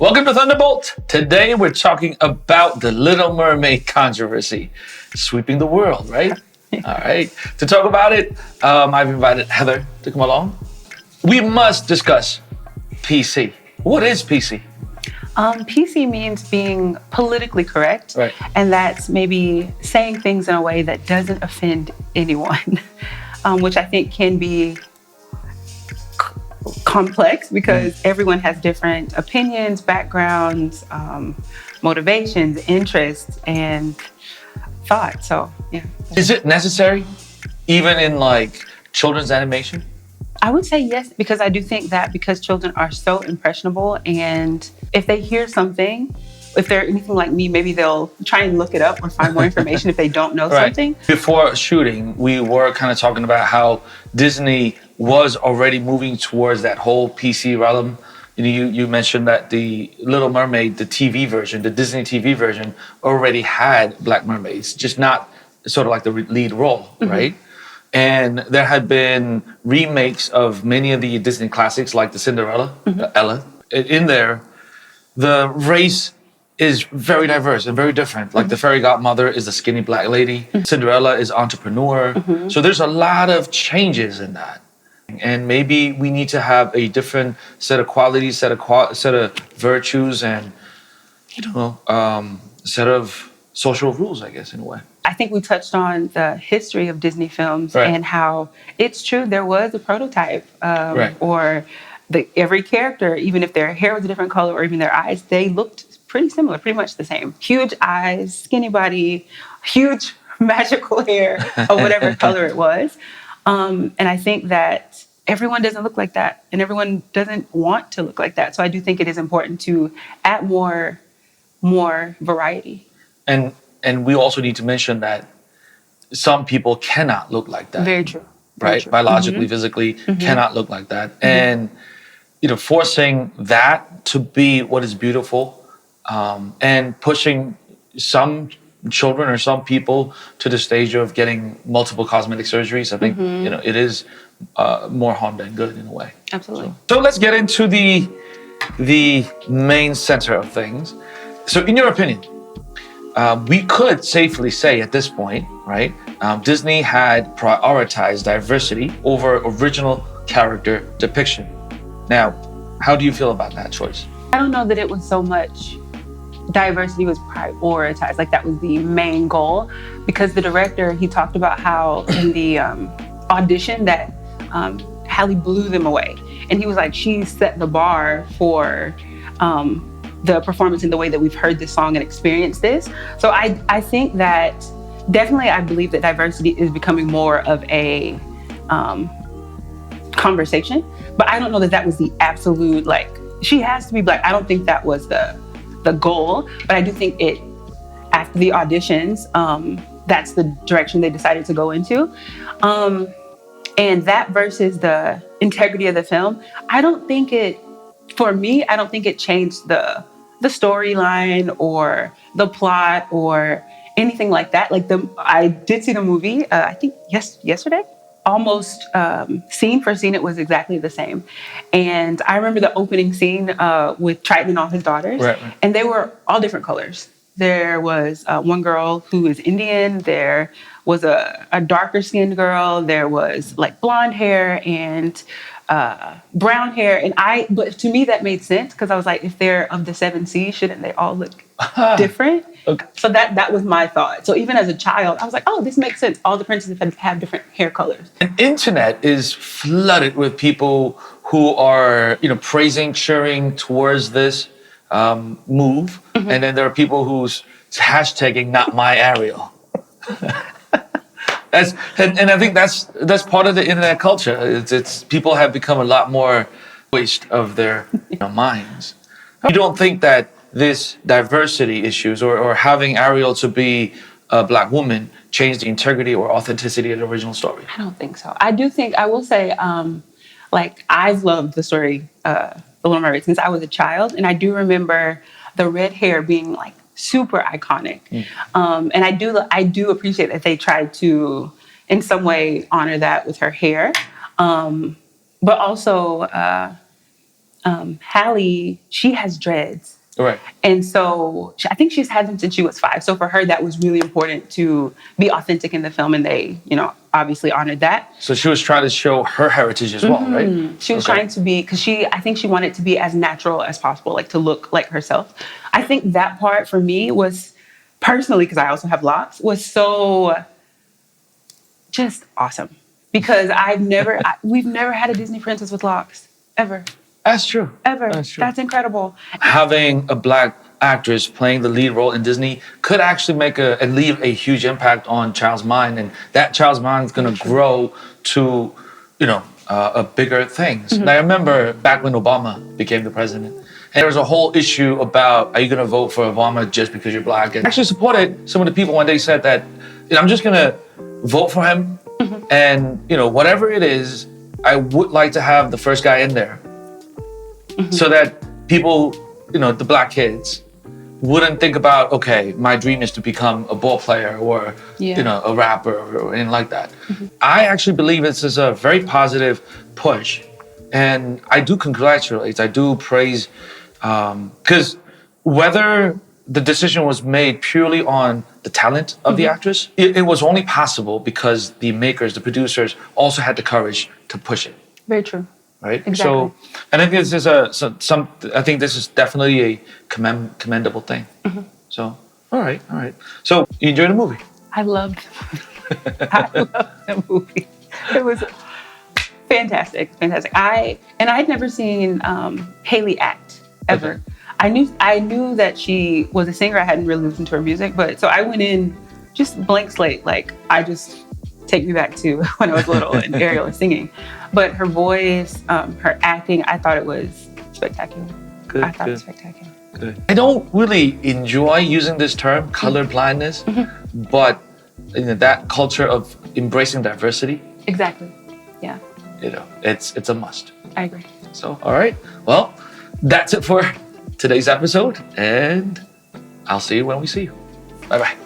Welcome to Thunderbolt. Today we're talking about the Little Mermaid controversy, sweeping the world, right? All right. To talk about it, I've invited Heather to come along. We must discuss PC. What is PC? PC means being politically correct, Right. and that's maybe saying things in a way that doesn't offend anyone, which I think can be complex because everyone has different opinions, backgrounds, motivations, interests, and thoughts. So, yeah. Is it necessary, even in like children's animation? I would say yes, because I do think that because children are so impressionable, and if they hear something, if they're anything like me, maybe they'll try and look it up or find more information if they don't know something. Before shooting, we were kind of talking about how Disney was already moving towards that whole PC realm. You mentioned that the Little Mermaid, the TV version, the Disney TV version, already had Black mermaids, just not sort of like the lead role, right? And there had been remakes of many of the Disney classics, like the Cinderella, Ella. In there, the race is very diverse and very different. Like the fairy godmother is a skinny Black lady. Cinderella is entrepreneur. So there's a lot of changes in that. And maybe we need to have a different set of qualities, set of virtues, and set of social rules, I guess, in a way. I think we touched on the history of Disney films and how it's true there was a prototype or every character, even if their hair was a different color or even their eyes, they looked pretty similar, pretty much the same. Huge eyes, skinny body, huge magical hair of whatever color it was. And I think that everyone doesn't look like that and everyone doesn't want to look like that. So I do think it is important to add more variety. And we also need to mention that some people cannot look like that. Very true. Right? True. Biologically, physically, cannot look like that. And, forcing that to be what is beautiful and pushing some children or some people to the stage of getting multiple cosmetic surgeries, I think, it is more harm than good in a way. Absolutely. So let's get into the main center of things. So in your opinion, we could safely say at this point, right, Disney had prioritized diversity over original character depiction. Now, how do you feel about that choice? I don't know that it was so much diversity was prioritized, like that was the main goal, because the director, he talked about how in the audition that Halle blew them away. And he was like, she set the bar for the performance in the way that we've heard this song and experienced this. So I think that definitely I believe that diversity is becoming more of a conversation, but I don't know that that was the absolute, like, she has to be Black. I don't think that was the goal, but I do think it, after the auditions, that's the direction they decided to go into. And that versus the integrity of the film, I don't think it changed the storyline or the plot or anything like that. Like I did see the movie, I think yesterday, almost scene for scene, it was exactly the same. And I remember the opening scene with Triton and all his daughters, and they were all different colors. There was one girl who is Indian. There was a darker skinned girl. There was like blonde hair and brown hair. But to me that made sense because I was like, if they're of the 7 Seas, shouldn't they all look different? Okay. So that was my thought. So even as a child, I was like, oh, this makes sense. All the princesses have different hair colors. The internet is flooded with people who are, praising, cheering towards this move. And then there are people who's hashtagging not my Ariel. And I think that's part of the internet culture. It's people have become a lot more waste of their minds. You don't think that this diversity issues or having Ariel to be a Black woman change the integrity or authenticity of the original story? I don't think so. I will say, I've loved the story, The Little Mermaid, since I was a child. And I do remember the red hair being like super iconic. And I do appreciate that they tried to, in some way, honor that with her hair. But also, Halle, she has dreads. Right. And so I think she's had them since she was 5. So for her, that was really important to be authentic in the film. And they, obviously honored that. So she was trying to show her heritage as well, right? She was trying to be, because I think she wanted to be as natural as possible, like to look like herself. I think that part for me was, personally, because I also have locks, was so just awesome. Because we've never had a Disney princess with locks, ever. That's true. Ever. That's true. That's incredible. Having a Black actress playing the lead role in Disney could actually make and leave a huge impact on child's mind, and that child's mind is going to grow to, bigger things. And I remember back when Obama became the president, and there was a whole issue about, are you going to vote for Obama just because you're Black? And I actually supported some of the people when they said that, I'm just going to vote for him, and whatever it is, I would like to have the first guy in there. So that people, the Black kids, wouldn't think about, okay, my dream is to become a ball player or, a rapper or anything like that. I actually believe this is a very positive push. And I do congratulate, I do praise, because whether the decision was made purely on the talent of the actress, it was only possible because the makers, the producers, also had the courage to push it. Very true. Right. Exactly. So, and I think this is I think this is definitely a commendable thing. So, all right. So, you enjoyed the movie? I loved the movie. It was fantastic. I had never seen Halle act ever. Okay. I knew that she was a singer. I hadn't really listened to her music, but so I went in just blank slate. Like, take me back to when I was little and Ariel was singing. But her voice, her acting, I thought it was spectacular. Good. I thought it was spectacular. Good. I don't really enjoy using this term, color-blindness, but that culture of embracing diversity. Exactly. Yeah. It's a must. I agree. So, all right. Well, that's it for today's episode, and I'll see you when we see you. Bye-bye.